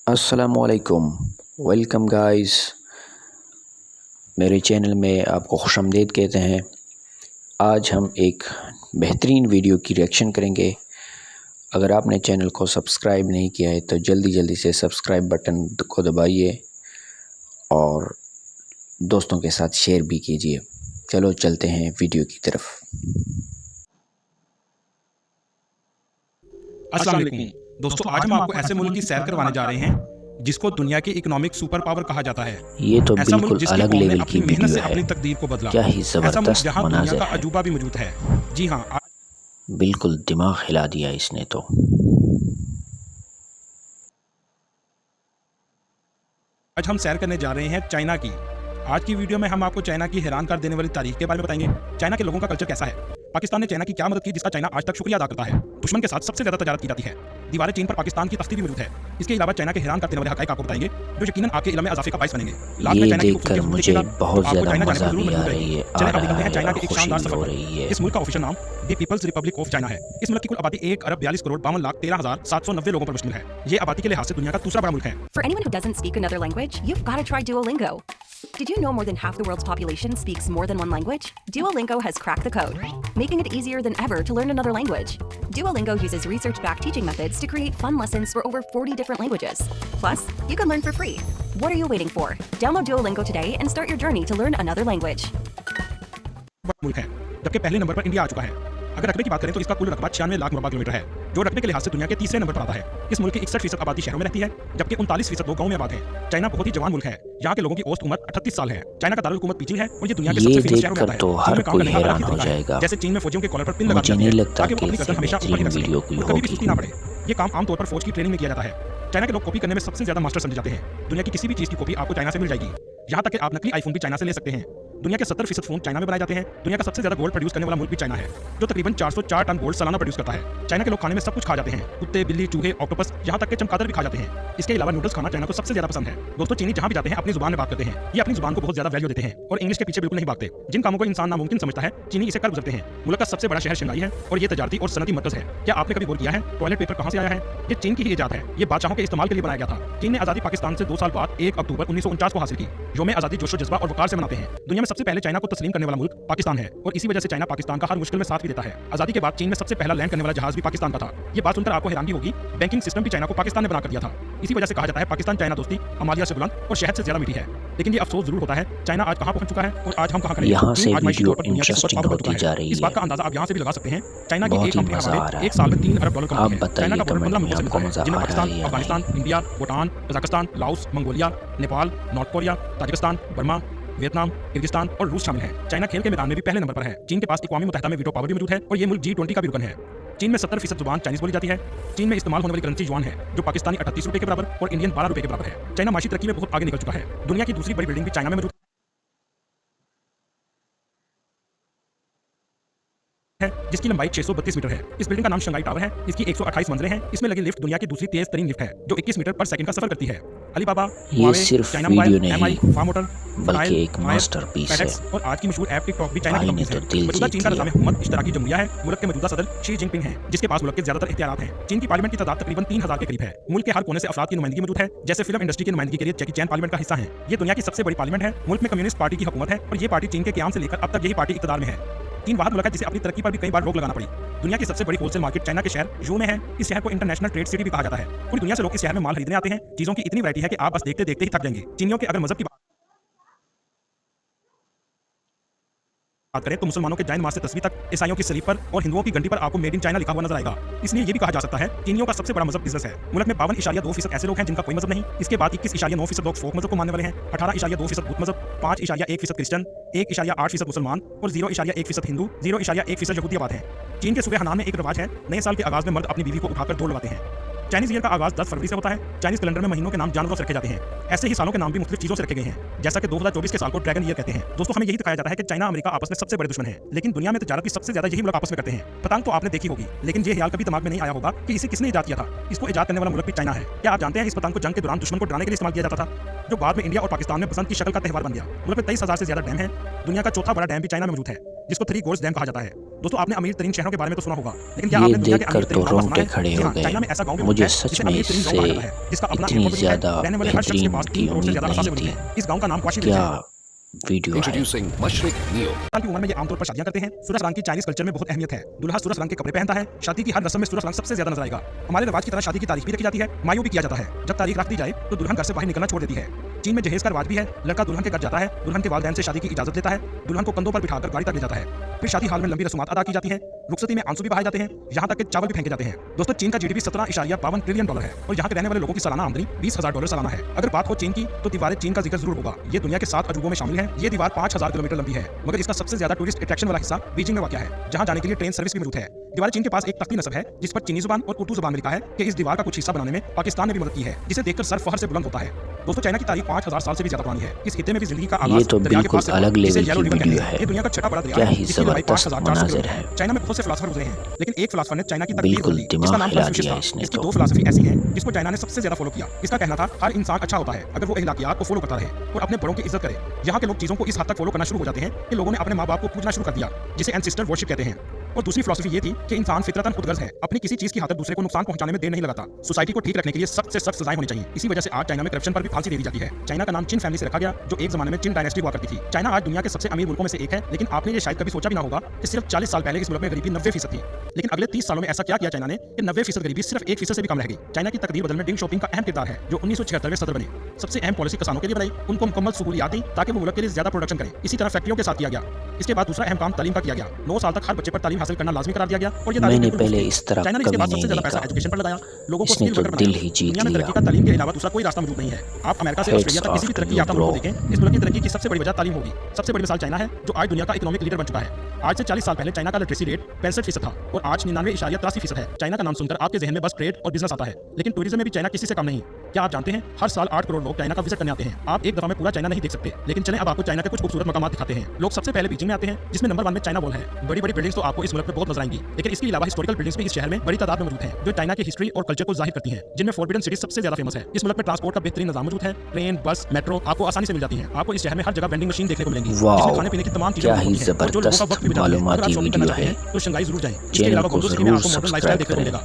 अस्सलामुअलैकुम। Welcome guys, मेरे channel में आपको खुशामदीद कहते हैं। आज हम एक बेहतरीन वीडियो की रिएक्शन करेंगे। अगर आपने चैनल को सब्सक्राइब नहीं किया है तो जल्दी से सब्सक्राइब बटन को दबाइए और दोस्तों के साथ शेयर भी कीजिए। चलो चलते हैं वीडियो की तरफ। अस्सलाम वालेकुम दोस्तों, आज हम आपको ऐसे मुल्क की सैर करवाने जा रहे हैं जिसको दुनिया के इकोनॉमिक सुपर पावर कहा जाता है। ये तो ऐसा मुल्क बिल्कुल जिसकी अलग कौम ने लेवल अपनी की मेहनत वीडियो से है। अपनी तकदीर को बदला। क्या ही ऐसा मुल्क ज़बरदस्त जहां दुनिया मनाज़र का है। अजूबा भी मौजूद है। जी हाँ, बिल्कुल दिमाग हिला दिया इसने तो। आज हम सैर करने जा रहे हैं चाइना की। आज की वीडियो में हम आपको चाइना की हैरान कर देने वाली तारीख के बारे में बताएंगे। चाइना के लोगों का कल्चर कैसा है, पाकिस्तान ने चाइना की क्या मदद की जिसका चाइना आज तक शुक्रिया अदा करता है। दुश्मन के साथ सबसे ज्यादा तजारत की जाती है। दीवारें चीन पर पाकिस्तान की तख्ती भी मौजूद है। इसके अलावा चाइना के हैरान कर देने वाले हक़ाइक़ आपको बताएंगे जो यकीनन आपके इल्म में इजाफे का बाइस बनेंगे। ये देखकर मुझे बहुत ज़्यादा मज़ा भी आ रही है, चाइना के एक खुशी शानदार भी सफर हो पर। रही है। इस मुल्क का ऑफिशियल नाम the People's Republic of China है। इस मुल्क की कुल आबादी 1,42,42,790 लोगों पर मुश्तमिल है। ये आबादी के लिहाज से दुनिया का दूसरा बड़ा मुल्क है। For anyone who doesn't speak another language, you've got to try Duolingo. Did you know more than half the world's population speaks more than one language? Duolingo has cracked the code, making it easier than ever to learn another language. Duolingo uses research-backed teaching methods to create fun lessons for over 40 different languages. Plus, you can learn for free. What are you waiting for? Download Duolingo today and start your journey to learn another language. मुल्क है, जबकि पहले number पर India आ चुका है। अगर रकबे की बात करें तो इसका कुल रकबा 96 लाख मुरबा किलोमीटर है, जो रकबे के लिहाज से दुनिया के तीसरे नंबर पर आता है। इस मुल्क की 61% आबादी शहरों में रहती है, जबकि 39% लोग गाँव में आबाद हैं। चाइना बहुत ही जवान मुल्क है। यहाँ के लोगों की औसत उम्र 38 साल है। चाइना का दारुल हुकूमत बीजिंग है और ये दुनिया के सबसे फेमस शहरों में आता है। तो हर जिनमें काम कोई करने का अलग हैरान ही हो तरीका है। जाएगा। जैसे चीन में फौजियों के कॉलर पर पिन लगा मुझे दी नहीं जाती है लगता ताकि वो कि अपनी गर्दन इससे हमेशा ऊपर ही रख बेहतरीन वीडियो सके कोई और कभी भी होगी। सुस्ती ना पड़े। ये काम आमतौर पर फौज की ट्रेनिंग में किया जाता है। चाइना के लोग कॉपी करने में सबसे ज्यादा मास्टर समझे जाते हैं। दुनिया की किसी भी चीज की कॉपी आपको चाइना से मिल जाएगी। यहाँ तक कि आप नकली आईफोन भी चाइना से ले सकते हैं। दुनिया के 70% फोन चाइना में बनाए जाते हैं। दुनिया का सबसे ज्यादा गोल्ड प्रोड्यूस करने वाला मुल्क भी चाइना है, जो तकरीबन 404 टन गोल्ड सालाना प्रोड्यूस करता है। चाइना के लोग खाने में सब कुछ खा जाते हैं, कुत्ते, बिल्ली, चूहे, ऑक्टोपस, यहाँ तक के चमगादड़ भी खा जाते हैं। इसके अलावा नूडल्स खाना चाइना को सबसे ज्यादा पसंद है। दोस्तों, चीनी जहाँ भी जाते हैं अपनी जुबान में बात करते हैं। ये अपनी जुबान को बहुत ज्यादा वैल्यू देते हैं और इंग्लिश के पीछे बिल्कुल नहीं भागते। जिन कामों को इंसान नामुमकिन समझता है, चीनी इसे कर गुजरते हैं। मुल्क का सबसे बड़ा शहर शंघाई है और ये तजारती और सनती मरकज है। क्या आपने कभी गौर किया है टॉयलेट पेपर कहाँ से आया है? ये चीन की ही इजाद है। ये बादशाहों के इस्तेमाल के लिए बनाया गया था। चीन ने आजादी पाकिस्तान से 2 साल बाद 1 अक्टूबर 1949 को हासिल की। यौम आजादी जोशो जज्बा और वकार से मनाते हैं। दुनिया में सबसे पहले चाइना को तस्लीम करने वाला मुल्क पाकिस्तान है और इसी वजह से चाइना पाकिस्तान का हर मुश्किल में साथ भी देता है। आजादी के बाद चीन में सबसे पहला लैंड करने वाला जहाज भी पाकिस्तान का था। ये बात सुनकर आपको हैरानी होगी, बैंकिंग सिस्टम भी चाइना को पाकिस्तान ने बना कर दिया था। इसी वजह से कहा जाता है पाकिस्तान चाइना दोस्ती अमालिया से बुलंद और शहद से ज्यादा मीठी है। लेकिन ये अफसोस जरूर होता है, चाइना आज कहां पहुंच चुका है और आज हम कहां खड़े हैं। यहाँ से आज मायशी वीडियो तौर पर दुनिया के सुपर इंटरेस्टिंग पावर बन होती चुका जा है। रही इस बात का है। अंदाजा आप यहाँ से भी लगा सकते हैं। चाइना की बहुत एक ही कंपनी मजा आ हमारे रहा है। 1 साल में 3 अरब डॉलर आप कमाती है। बताइए चाइना का बॉर्डर कमेंट 15 में मुल्कों से आपको मिलता है, मजा जिनमें आ रहा पाकिस्तान, है या अफगानिस्तान, नहीं। India, Bhutan, Kazakhstan, Laos, Mongolia, Nepal, north Korea, Tajikistan, Burma, Vietnam, Kyrgyzstan और रूस शामिल हैं। चाइना खेल के मैदान में भी पहले नंबर पर है। चीन के पास अक़वाम मुत्तहिदा में वीटो पावर भी मौजूद है और ये मुल्क G20 का भी रुकन है। चीन में 70% जुबान चाइनीज बोली जाती है। चीन में इस्तेमाल होने वाली करेंसी युआन है, जो पाकिस्तानी 38 रुपए के बराबर और इंडियन 12 रुपए के बराबर है। चाइना माशी तरक्की में बहुत आगे निकल चुका है। दुनिया की दूसरी बड़ी बिल्डिंग भी चाइना में मौजूद है, जिसकी लंबाई 632 मीटर है। इस बिल्डिंग का नाम शंघाई टावर है। इसकी 128 मंजिलें हैं। इसमें लगी लिफ्ट दुनिया की दूसरी तेज तरीन लिफ्ट है, जो 21 मीटर पर सेकंड का सफर करती है। अलीबाबा, ये हुआवे, सिर्फ चाइना वीडियो मोबाइल, नहीं, MI, फार्म मोटर, बल्कि एक मायर, मास्टरपीस है। FedEx और आज की मशहूर ऐप टिकटॉक भी चाइना की भाई ने कंपनी तो है। दिल मौजूदा चीन का जीत निज़ाम लिया। हुकूमत इश्तराकी जमहूरिया है। मुल्क के मौजूदा सदर शी जिनपिंग हैं, जिसके पास मुल्क के ज्यादातर इख्तियारात हैं। चीन की पार्लियामेंट की तादाद तकरीबन 3000 के करीब है। मुल्क के हर कोने से अफराद की नुमाइंदगी मौजूद है। जैसे फिल्म इंडस्ट्री की नुमाइंदगी के लिए जैकी चैन पार्लियामेंट का हिस्सा है। ये दुनिया की सबसे बड़ी पार्लियामेंट है। मुल्क में कम्युनिस्ट पार्टी की हुकूमत है और ये पार्टी चीन के क़याम से लेकर अब तक यही पार्टी इक़्तिदार में है। चीन वाहिद मुल्क है जिसे अपनी तरक्की पर भी कई बार रोक लगाना पड़ी। दुनिया की सबसे बड़ी होलसेल मार्केट चाइना के शहर यू में है। इस शहर को इंटरनेशनल ट्रेड सिटी भी कहा जाता है। पूरी दुनिया से लोग इस शहर में माल खरीदने आते हैं। चीजों की इतनी वैरायटी है कि आप बस देखते देखते ही थक जाएंगे। चीनियों के अगर मजहब की बात करें तो मुसलमानों के जैन मास से तस्वीर तक, ईसाइयों की सलीब पर और हिंदुओं की घंटी पर आपको मेड इन चाइना लिखा हुआ नजर आएगा। इसलिए ये भी कहा जा सकता है चीनियों का सबसे बड़ा मजहब बिजनेस है। मुल्क में 52.2% ऐसे लोग हैं जिनका कोई मजहब नहीं। इसके बाद 21.9% लोग फोक मजहब को मानने वाले हैं, 18.2% बुद्ध मजहब, 5.1% क्रिश्चियन, 1.8% मुसलमान और 0.1% हिंदू, 0.1% यहूदी आबाद है। चीन के सूबे हनान में एक रिवाज है, नए साल के आगाज में मर्द अपनी बीवी को उठाकर दौड़ लगाते हैं। चाइनीज ईयर का आगाज 10 फरवरी से होता है। चाइनीज कैलेंडर में महीनों के नाम जानवरों से रखे जाते हैं। ऐसे ही सालों के नाम भी मुख्तलिफ चीजों से रखे गए हैं, जैसा कि 2024 के साल को ड्रैगन ईयर कहते हैं। दोस्तों, हमें यही दिखाया जाता है कि चाइना अमेरिका आपस में सबसे बड़े दुश्मन हैं, लेकिन दुनिया में तजारत की सबसे ज्यादा यही मुल्क आपस में करते हैं। पतंग तो आपने देखी होगी, लेकिन ये ख्याल कभी दिमाग में नहीं आया होगा कि इसे किसने इजाद किया था। इसको इजाद करने वाला मुल्क भी चाइना है। क्या आप जानते हैं इस पतंग को जंग के दौरान दुश्मन को डराने के लिए इस्तेमाल किया जाता था, जो बाद में इंडिया और पाकिस्तान में बसंत की शक्ल का त्यौहार बन गया। मुल्क में 23,000 से ज्यादा डैम है। दुनिया का चौथा बड़ा डैम भी चाइना में मौजूद है, जिसको 3 गोल्स डैम कहा जाता है। दोस्तों आपने अमीर तरीन शहरों के बारे में तो सुना होगा, लेकिन क्या ये आपने दुनिया के देखकर अमीर तो तरीन गाँव का सुना रोंगटे है? खड़े जी हो हाँ, चाइना में ऐसा गाँव भी गए। मुझे है सच जिसे में अमीर तरीन गाँव कहा जाता है, जिसका अपना इतनी एयरपोर्ट भी है, ज़्यादा रहने वाले हर शख्स के पास बेहतरीन 3 करोड़ से की ज्यादा उम्मीद असासे नहीं बनी है। थी। इस गाँव का नाम क्वाशी विलेज क्या है। वीडियो है। Introducing Mashriq Neo. साल की उम्र में ये आमतौर पर शादियां करते हैं। सूरज रंग की चाइनीज कल्चर में बहुत अहमियत है। दूल्हा सूरज रंग के कपड़े पहनता है। शादी की हर रस्म में सूरज रंग सबसे ज्यादा नजर आएगा। हमारे रिवाज की तरह शादी की तारीख भी रखी जाती है, मायूं भी किया जाता है। जब तारीख रख दी जाए तो दुल्हन घर से बाहर निकलना छोड़ देती है। चीन में जहेज का रिवाज भी है। लड़का दुल्हन के घर जाता है, दुल्हन के वालिदैन से शादी की इजाजत लेता है, दुल्हन को कंधों पर बिठाकर गाड़ी तक ले जाता है। फिर शादी हाल में लंबी रस्मात अदा की जाती हैं, रुखसती में आंसू भी बहाए जाते हैं, यहाँ तक कि चावल भी फेंके जाते हैं। दोस्तों चीन का जीडीपी 17.52 ट्रिलियन डॉलर है और यहाँ के रहने वाले लोगों की सालाना आमदनी $20,000 सालाना है। अगर बात हो चीन की तो दीवार चीन का जिक्र जरूर होगा। ये दुनिया के 7 अजूबों में शामिल है। ये दीवार 5000 किलोमीटर लंबी है, मगर इसका सबसे ज्यादा टूरिस्ट अट्रैक्शन वाला हिस्सा बीजिंग में वाक़या है, जहाँ जाने के लिए ट्रेन सर्विस भी मौजूद है। दीवार चीन के पास एक तख्ती नस्ब है जिस पर चीनी जुबान और उर्दू जुबान में लिखा है कि इस दीवार का कुछ हिस्सा बनाने में पाकिस्तान ने भी मदद की है, जिसे देखकर सर फखर से बुलंद होता है। दोस्तों चाइना की तारीख 5000 साल से भी ज्यादा पुरानी है। इस खित्ते में भी जिंदगी का आगाज ये तो दरिया के बिल्कुल पास से हुआ, अलग जिसे लेवल येलो की रिवर कहते वीडियो हैं। है। ये दुनिया का छठा बड़ा दरिया क्या है, ही जिसकी लंबाई जबरदस्त 5400 मनाजिर किलोमीटर है। है। चाइना में बहुत से फिलासफर गुजरे हैं, लेकिन एक फिलासफर ने चाइना की तकदीर बिल्कुल बदली। दिमाग इसका नाम हिला कन्फ्यूशियस दिया था। इसने इसकी तो। 2 फिलासफी ऐसी हैं जिसको चाइना ने सबसे ज्यादा फॉलो किया। इसका कहना था हर इंसान अच्छा होता है अगर वो अखलाकियात को फॉलो करता रहे और अपने बड़ों की इज्जत करे। यहाँ के लोग चीजों को इस हद तक फॉलो करना शुरू हो जाते हैं कि लोगों ने अपने माँ बाप को पूजना शुरू कर दिया, जिसे एंसेस्टर वर्शिप कहते हैं। और दूसरी फिलॉसफी ये थी कि इंसान फितरतन खुदगर्ज है, अपनी किसी चीज की खातिर दूसरे को नुकसान पहुंचाने में देर नहीं लगाता। सोसाइटी को ठीक रखने के लिए सख्त से सख्त सजाएं होनी चाहिए। इसी वजह से आज चाइना में करप्शन पर भी फांसी दे दी जाती है। चाइना का नाम चिन फैमिली से रखा गया, जो एक जमाने में चिन डायनेस्टी हुआ करती थी। चाइना आज दुनिया के सबसे अमीर मुल्कों में से एक है, लेकिन आपने ये शायद कभी सोचा भी ना होगा कि सिर्फ 40 साल पहले इस मुल्क में गरीबी 90% थी, लेकिन अगले 30 सालों में ऐसा क्या किया चाइना ने कि 90% गरीबी सिर्फ 1% से भी कम रह गई। चाइना की तकदीर बदलने में डिंग शॉपिंग का अहम किरदार है, जो 1976 में सदर बनी। सबसे अहम पॉलिसी किसानों के लिए बनाई, उनको मुकम्मल सहूलियात दी ताकि वो मुल्क के लिए ज्यादा प्रोडक्शन करें। इसी तरह फैक्ट्रियों के साथ किया गया। इसके बाद दूसरा अहम काम तालीम का किया गया। 9 साल तक हर बच्चे पर तालीम हासिल करना लाजमी करार दिया गया और ये तालीम मैंने बिल्कुल पहले मुफ्त थी। इस तरह चाइना ने इसके कभी बाद सबसे नहीं ज्यादा पैसा देखा। एजुकेशन पर लगाया, लोगों को इसने स्किल तो वर्कर दिल बनाया। ही जीत दुनिया में लिया। तरक्की का तालीम के अलावा दूसरा कोई रास्ता मौजूद नहीं है। आप अमेरिका से Heads ऑस्ट्रेलिया तक किसी भी off तरक्की to याफ्ता you, मुल्क को bro. देखें, इस मुल्क की तरक्की की सबसे बड़ी वजह तालीम होगी। सबसे बड़ी मिसाल चाइना है, जो आज दुनिया का इकोनॉमिक लीडर बन चुका है। आज से 40 साल पहले चाइना का लिटरेसी रेट 65% था और आज 99.83% है। चाइना का नाम सुनकर आपके जहन में बस ट्रेड और बिजनेस आता है, लेकिन टूरिज्म में भी चाइना किसी से कम नहीं। क्या आप जानते हैं हर साल 8 करोड़ लोग चाइना का विजिट करने आते हैं। आप एक दफा में पूरा चाइना नहीं देख सकते, लेकिन चलें अब आपको चाइना के कुछ खूबसूरत मकामात दिखाते हैं। लोग सबसे पहले बीजिंग में आते हैं, जिसमें नंबर 1 में चाइना वॉल है। बड़ी बड़ी बिल्डिंग्स तो आपको इस मुल्क में बहुत नजर आएंगी, लेकिन इसके अलावा हिस्टोरिकल बिल्डिंग्स भी इस शहर में बड़ी तादाद में मौजूद हैं, जो चाइना की हिस्ट्री और कल्चर को जाहिर करती हैं, जिनमें फॉरबिडन सिटी सबसे ज्यादा फेमस है। इस मुल्क में ट्रांसपोर्ट का बेहतरीन निजाम मौजूद है। ट्रेन, बस, मेट्रो आपको आसानी से मिल जाती हैं। आपको इस शहर में हर जगह वेंडिंग मशीन देखने को मिलेंगी, जिसमें खाने पीने की तमाम चीजें क्या ही मौजूद हैं और जो लोगों का वक्त भी बचाती हैं। अगर आप मालूमाती शॉपिंग करना वीडियो चाहते है। हैं तो शंघाई जरूर जाएं। इसके चैनल अलावा को गोल्डन सिटी में जरूर आपको मॉडर्न लाइफस्टाइल सब्सक्राइब देखने को करें। मिलेगा।